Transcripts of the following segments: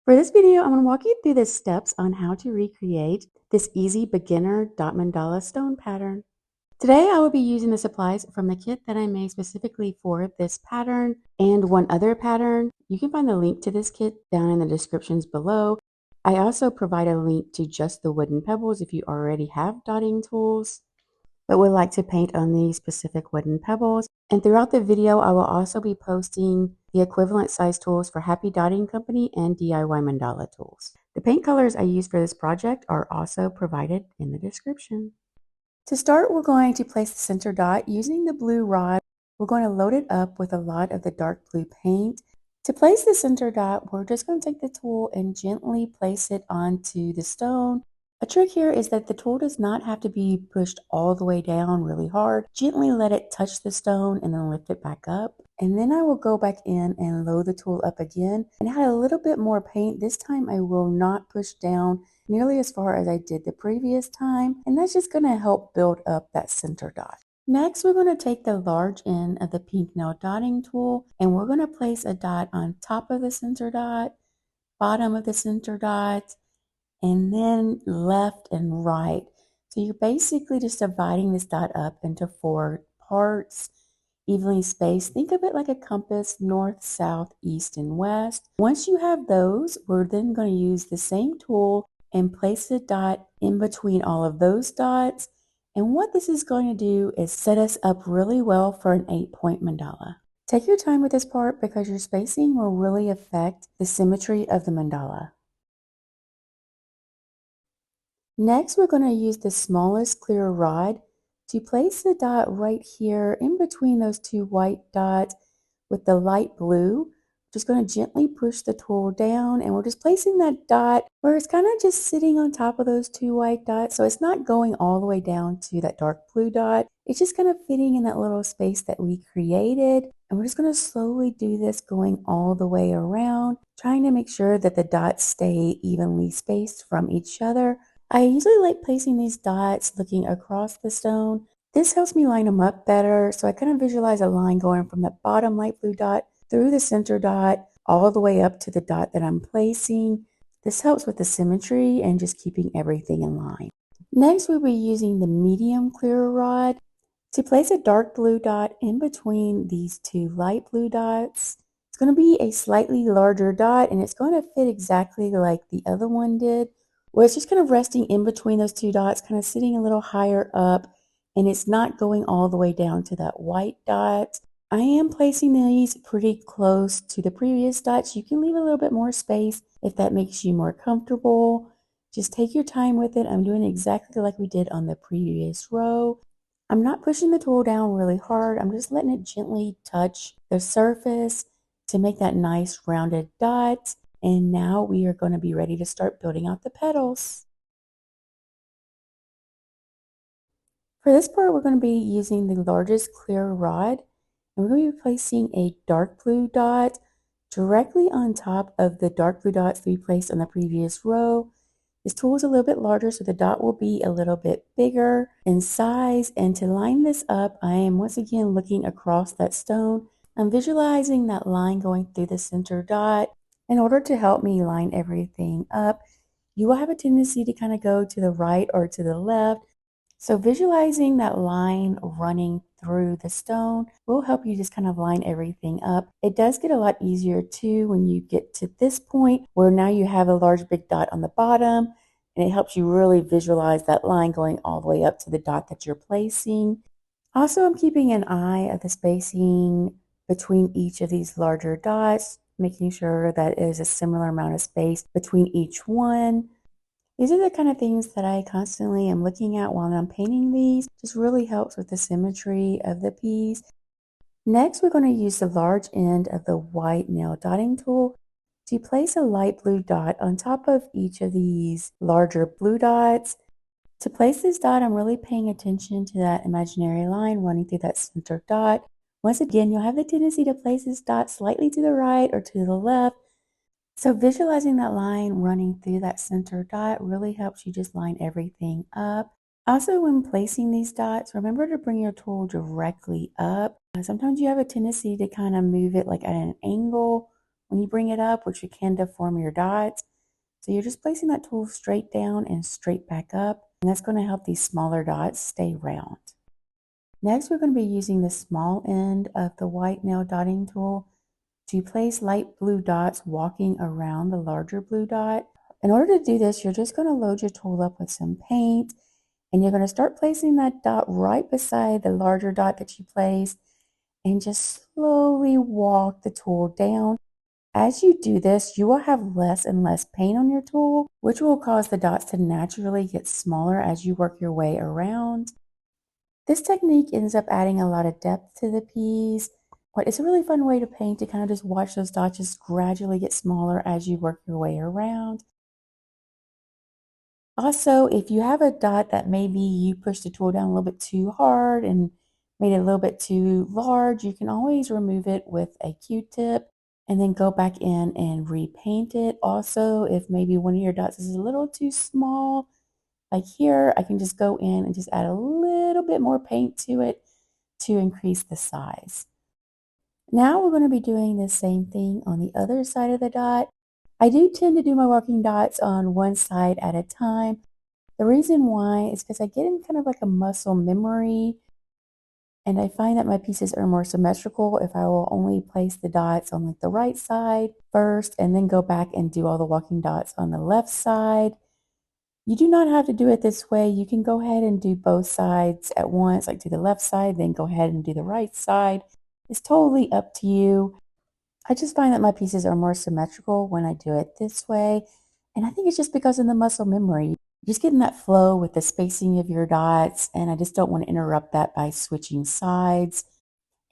For this video, I'm going to walk you through the steps on how to recreate this easy beginner dot mandala stone pattern. Today, I will be using the supplies from the kit that I made specifically for this pattern and one other pattern. You can find the link to this kit down in the descriptions below. I also provide a link to just the wooden pebbles if you already have dotting tools but would like to paint on these specific wooden pebbles. And throughout the video, I will also be posting the equivalent size tools for Happy Dotting Company and DIY Mandala tools. The paint colors I used for this project are also provided in the description. To start, we're going to place the center dot using the blue rod. We're going to load it up with a lot of the dark blue paint. To place the center dot, we're just going to take the tool and gently place it onto the stone. A trick here is that the tool does not have to be pushed all the way down really hard. Gently let it touch the stone and then lift it back up. And then I will go back in and load the tool up again and add a little bit more paint. This time I will not push down nearly as far as I did the previous time, and that's just going to help build up that center dot. Next, we're going to take the large end of the pink nail dotting tool and we're going to place a dot on top of the center dot, bottom of the center dot, and then left and right. So you're basically just dividing this dot up into 4 parts, evenly spaced. Think of it like a compass, north, south, east, and west. Once you have those, we're then going to use the same tool and place a dot in between all of those dots. And what this is going to do is set us up really well for an 8-point mandala. Take your time with this part because your spacing will really affect the symmetry of the mandala. Next, we're going to use the smallest clear rod to place the dot right here in between those 2 white dots with the light blue. Just going to gently push the tool down and we're just placing that dot where it's kind of just sitting on top of those 2 white dots. So it's not going all the way down to that dark blue dot. It's just kind of fitting in that little space that we created. And we're just going to slowly do this going all the way around, trying to make sure that the dots stay evenly spaced from each other. I usually like placing these dots looking across the stone. This helps me line them up better, so I kind of visualize a line going from the bottom light blue dot through the center dot all the way up to the dot that I'm placing. This helps with the symmetry and just keeping everything in line. Next, we'll be using the medium clear rod to place a dark blue dot in between these 2 light blue dots. It's going to be a slightly larger dot and it's going to fit exactly like the other one did, where it's just kind of resting in between those 2 dots, kind of sitting a little higher up, and it's not going all the way down to that white dot. I am placing these pretty close to the previous dots. You can leave a little bit more space if that makes you more comfortable. Just take your time with it. I'm doing exactly like we did on the previous row. I'm not pushing the tool down really hard. I'm just letting it gently touch the surface to make that nice rounded dot. And now we are going to be ready to start building out the petals. For this part, we're going to be using the largest clear rod. And we're going to be placing a dark blue dot directly on top of the dark blue dots that we placed on the previous row. This tool is a little bit larger, so the dot will be a little bit bigger in size. And to line this up, I am once again looking across that stone. I'm visualizing that line going through the center dot. In order to help me line everything up, you will have a tendency to kind of go to the right or to the left. So visualizing that line running through the stone will help you just kind of line everything up. It does get a lot easier too when you get to this point where now you have a large big dot on the bottom, and it helps you really visualize that line going all the way up to the dot that you're placing. Also, I'm keeping an eye at the spacing between each of these larger dots, making sure that it is a similar amount of space between each one. These are the kind of things that I constantly am looking at while I'm painting these. Just really helps with the symmetry of the piece. Next, we're going to use the large end of the white nail dotting tool to place a light blue dot on top of each of these larger blue dots. To place this dot, I'm really paying attention to that imaginary line running through that center dot. Once again, you'll have the tendency to place this dot slightly to the right or to the left. So visualizing that line running through that center dot really helps you just line everything up. Also, when placing these dots, remember to bring your tool directly up. Sometimes you have a tendency to kind of move it like at an angle when you bring it up, which you can deform your dots. So you're just placing that tool straight down and straight back up, and that's going to help these smaller dots stay round. Next, we're going to be using the small end of the white nail dotting tool to place light blue dots walking around the larger blue dot. In order to do this, you're just going to load your tool up with some paint, and you're going to start placing that dot right beside the larger dot that you placed, and just slowly walk the tool down. As you do this, you will have less and less paint on your tool, which will cause the dots to naturally get smaller as you work your way around. This technique ends up adding a lot of depth to the piece, but it's a really fun way to paint, to kind of just watch those dots just gradually get smaller as you work your way around. Also, if you have a dot that maybe you pushed the tool down a little bit too hard and made it a little bit too large, you can always remove it with a Q-tip and then go back in and repaint it. Also, if maybe one of your dots is a little too small, like here, I can just go in and just add a little bit more paint to it to increase the size. Now we're going to be doing the same thing on the other side of the dot. I do tend to do my walking dots on one side at a time. The reason why is because I get in kind of like a muscle memory, and I find that my pieces are more symmetrical if I will only place the dots on like the right side first and then go back and do all the walking dots on the left side. You do not have to do it this way. You can go ahead and do both sides at once, like do the left side, then go ahead and do the right side. It's totally up to you. I just find that my pieces are more symmetrical when I do it this way. And I think it's just because of the muscle memory. Just getting that flow with the spacing of your dots, and I just don't want to interrupt that by switching sides.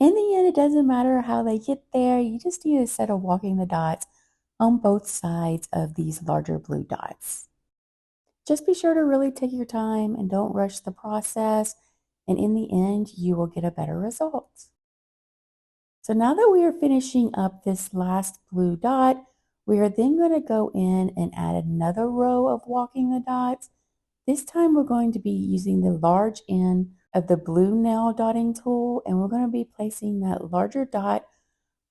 In the end, it doesn't matter how they get there. You just need a set of walking the dots on both sides of these larger blue dots. Just be sure to really take your time and don't rush the process. And in the end, you will get a better result. So now that we are finishing up this last blue dot, we are then going to go in and add another row of walking the dots. This time we're going to be using the large end of the blue nail dotting tool, and we're going to be placing that larger dot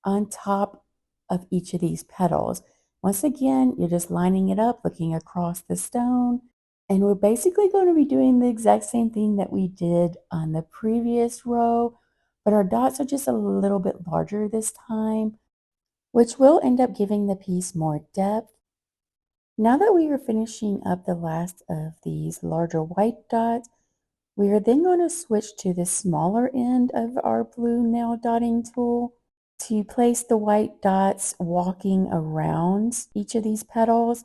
on top of each of these petals. Once again, you're just lining it up, looking across the stone, and we're basically going to be doing the exact same thing that we did on the previous row, but our dots are just a little bit larger this time, which will end up giving the piece more depth. Now that we are finishing up the last of these larger white dots, we are then going to switch to the smaller end of our blue nail dotting tool to place the white dots walking around each of these petals.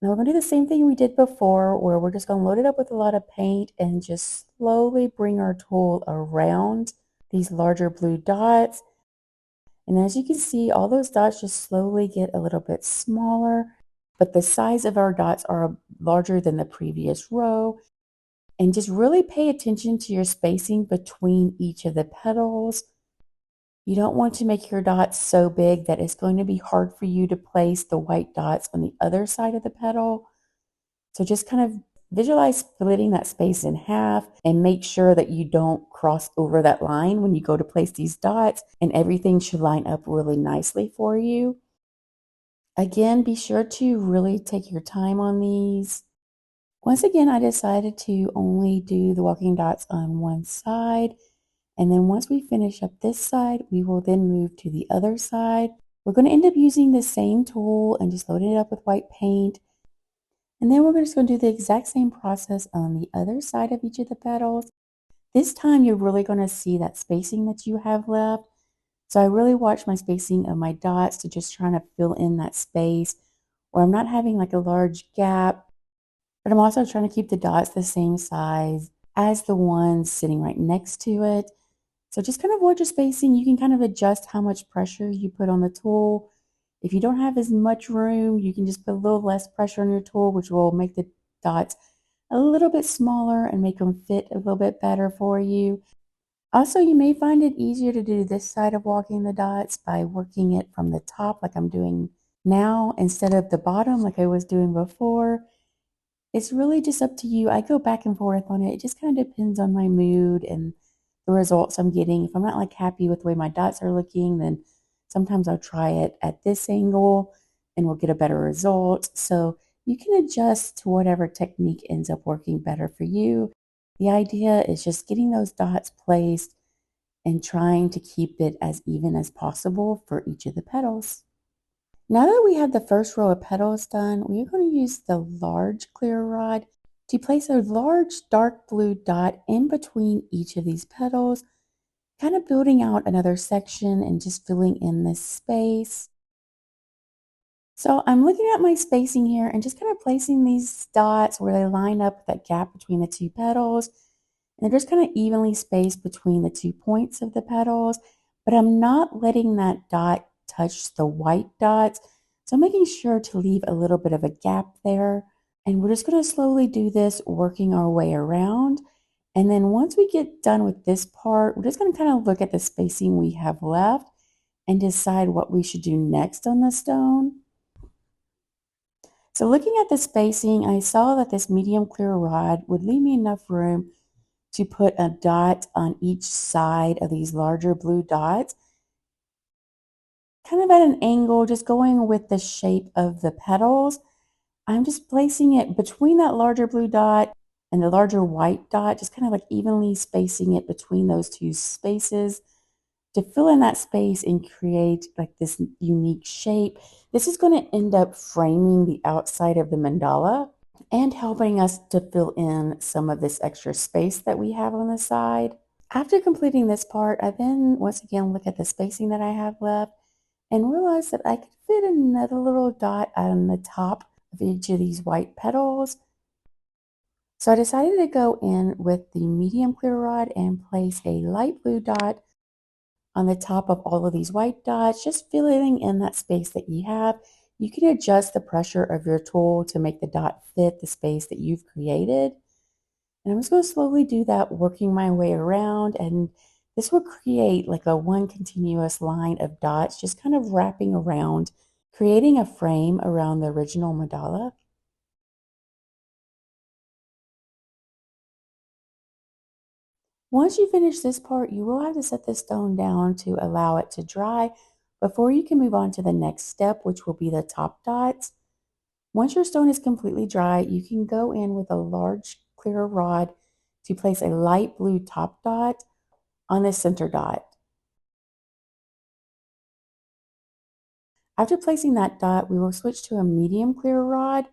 Now we're going to do the same thing we did before, where we're just going to load it up with a lot of paint and just slowly bring our tool around these larger blue dots. And as you can see, all those dots just slowly get a little bit smaller, but the size of our dots are larger than the previous row. And just really pay attention to your spacing between each of the petals. You don't want to make your dots so big that it's going to be hard for you to place the white dots on the other side of the petal. So just kind of visualize splitting that space in half and make sure that you don't cross over that line when you go to place these dots, and everything should line up really nicely for you. Again, be sure to really take your time on these. Once again, I decided to only do the walking dots on one side. And then once we finish up this side, we will then move to the other side. We're going to end up using the same tool and just loading it up with white paint. And then we're just going to do the exact same process on the other side of each of the petals. This time you're really going to see that spacing that you have left. So I really watch my spacing of my dots to just trying to fill in that space, where I'm not having like a large gap, but I'm also trying to keep the dots the same size as the ones sitting right next to it. So just kind of watch your spacing. You can kind of adjust how much pressure you put on the tool. If you don't have as much room, you can just put a little less pressure on your tool, which will make the dots a little bit smaller and make them fit a little bit better for you. Also, you may find it easier to do this side of walking the dots by working it from the top like I'm doing now instead of the bottom like I was doing before. It's really just up to you. I go back and forth on it. It just kind of depends on my mood and the results I'm getting. If I'm not like happy with the way my dots are looking, then Sometimes I'll try it at this angle and we'll get a better result. So you can adjust to whatever technique ends up working better for you. The idea is just getting those dots placed and trying to keep it as even as possible for each of the petals. Now that we have the first row of petals done, we are going to use the large clear rod to place a large dark blue dot in between each of these petals, kind of building out another section and just filling in this space. So I'm looking at my spacing here and just kind of placing these dots where they line up with that gap between the two petals. And they're just kind of evenly spaced between the 2 points of the petals, but I'm not letting that dot touch the white dots. So I'm making sure to leave a little bit of a gap there. And we're just going to slowly do this, working our way around. And then once we get done with this part, we're just going to kind of look at the spacing we have left and decide what we should do next on the stone. So looking at the spacing, I saw that this medium clear rod would leave me enough room to put a dot on each side of these larger blue dots, kind of at an angle, just going with the shape of the petals. I'm just placing it between that larger blue dot and the larger white dot, just kind of like evenly spacing it between those two spaces to fill in that space and create like this unique shape. This is going to end up framing the outside of the mandala and helping us to fill in some of this extra space that we have on the side. After completing this part, I then once again look at the spacing that I have left and realize that I could fit another little dot on the top of each of these white petals. So I decided to go in with the medium clear rod and place a light blue dot on the top of all of these white dots, just filling in that space that you have. You can adjust the pressure of your tool to make the dot fit the space that you've created. And I'm just going to slowly do that, working my way around. And this will create like a one continuous line of dots, just kind of wrapping around, creating a frame around the original mandala. Once you finish this part, you will have to set the stone down to allow it to dry before you can move on to the next step, which will be the top dots. Once your stone is completely dry, you can go in with a large clear rod to place a light blue top dot on the center dot. After placing that dot, we will switch to a medium clear rod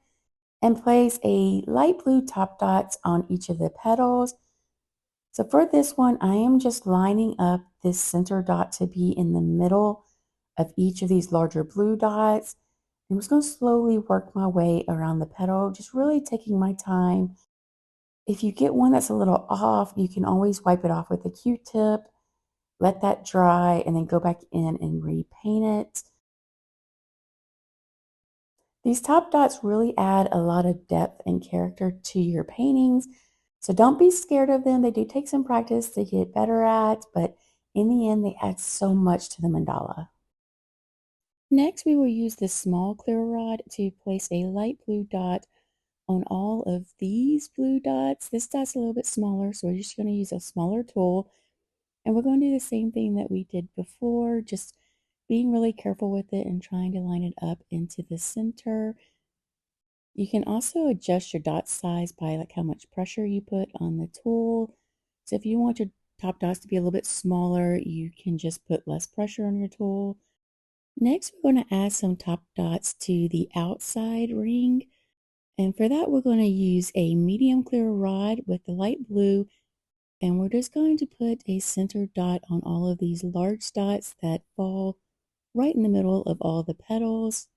and place a light blue top dots on each of the petals. So for this one, I am just lining up this center dot to be in the middle of each of these larger blue dots. I'm just going to slowly work my way around the petal, just really taking my time. If you get one that's a little off, you can always wipe it off with a Q-tip, let that dry, and then go back in and repaint it. These top dots really add a lot of depth and character to your paintings, so don't be scared of them. They do take some practice to get better at, but in the end, they add so much to the mandala. Next, we will use this small clear rod to place a light blue dot on all of these blue dots. This dot's a little bit smaller, so we're just going to use a smaller tool. And we're going to do the same thing that we did before, just being really careful with it and trying to line it up into the center. You can also adjust your dot size by like how much pressure you put on the tool. So if you want your top dots to be a little bit smaller, you can just put less pressure on your tool. Next, we're going to add some top dots to the outside ring. And for that, we're going to use a medium clear rod with the light blue. And we're just going to put a center dot on all of these large dots that fall right in the middle of all the petals.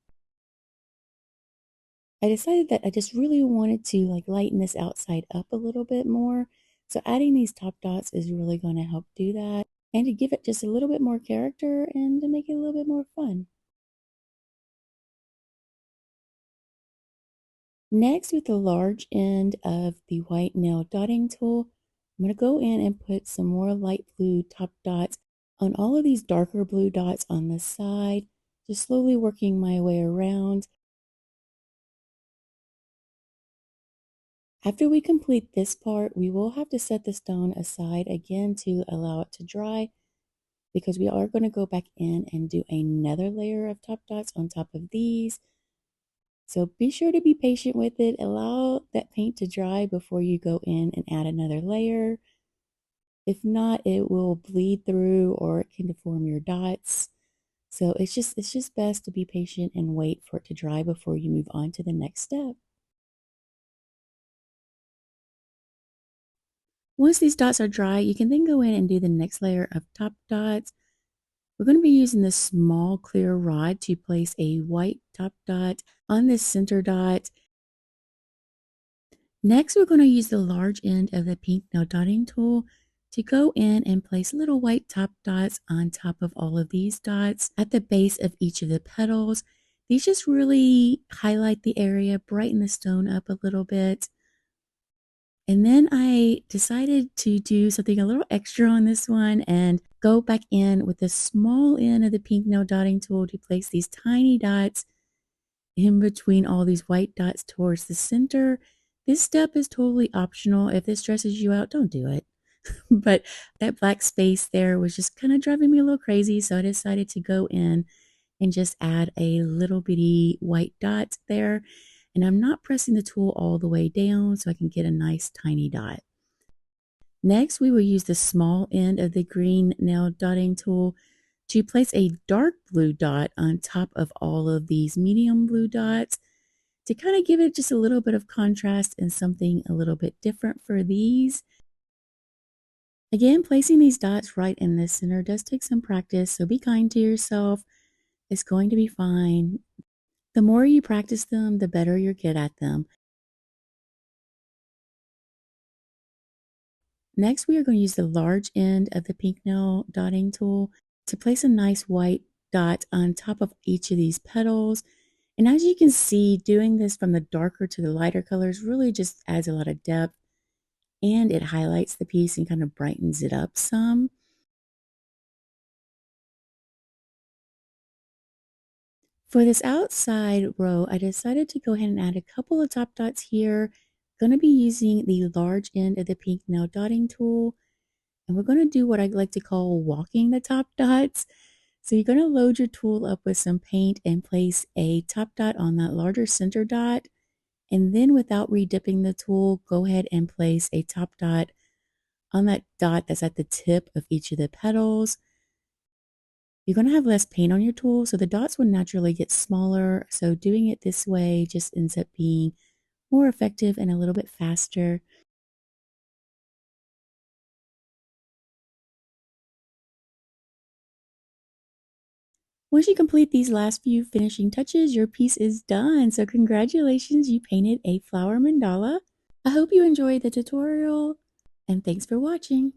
I decided that I just really wanted to like lighten this outside up a little bit more. So adding these top dots is really going to help do that and to give it just a little bit more character and to make it a little bit more fun. Next, with the large end of the white nail dotting tool, I'm going to go in and put some more light blue top dots on all of these darker blue dots on the side, just slowly working my way around. After we complete this part, we will have to set the stone aside again to allow it to dry because we are going to go back in and do another layer of top dots on top of these. So be sure to be patient with it. Allow that paint to dry before you go in and add another layer. If not, it will bleed through or it can deform your dots. So it's just best to be patient and wait for it to dry before you move on to the next step. Once these dots are dry, you can then go in and do the next layer of top dots. We're going to be using this small clear rod to place a white top dot on this center dot. Next, we're going to use the large end of the pink nail dotting tool to go in and place little white top dots on top of all of these dots at the base of each of the petals. These just really highlight the area, brighten the stone up a little bit. And then I decided to do something a little extra on this one and go back in with the small end of the pink nail dotting tool to place these tiny dots in between all these white dots towards the center. This step is totally optional. If this stresses you out, don't do it. But that black space there was just kind of driving me a little crazy, so I decided to go in and just add a little bitty white dot there. And I'm not pressing the tool all the way down so I can get a nice tiny dot. Next, we will use the small end of the green nail dotting tool to place a dark blue dot on top of all of these medium blue dots to kind of give it just a little bit of contrast and something a little bit different for these. Again, placing these dots right in the center does take some practice, so be kind to yourself. It's going to be fine. The more you practice them, the better you get at them. Next, we are going to use the large end of the pink nail dotting tool to place a nice white dot on top of each of these petals. And as you can see, doing this from the darker to the lighter colors really just adds a lot of depth, and it highlights the piece and kind of brightens it up some. For this outside row, I decided to go ahead and add a couple of top dots here. Going to be using the large end of the pink nail dotting tool. And we're going to do what I like to call walking the top dots. So you're going to load your tool up with some paint and place a top dot on that larger center dot. And then without redipping the tool, go ahead and place a top dot on that dot that's at the tip of each of the petals. You're going to have less paint on your tool, so the dots will naturally get smaller. So doing it this way just ends up being more effective and a little bit faster. Once you complete these last few finishing touches, your piece is done. So congratulations, you painted a flower mandala. I hope you enjoyed the tutorial, and thanks for watching.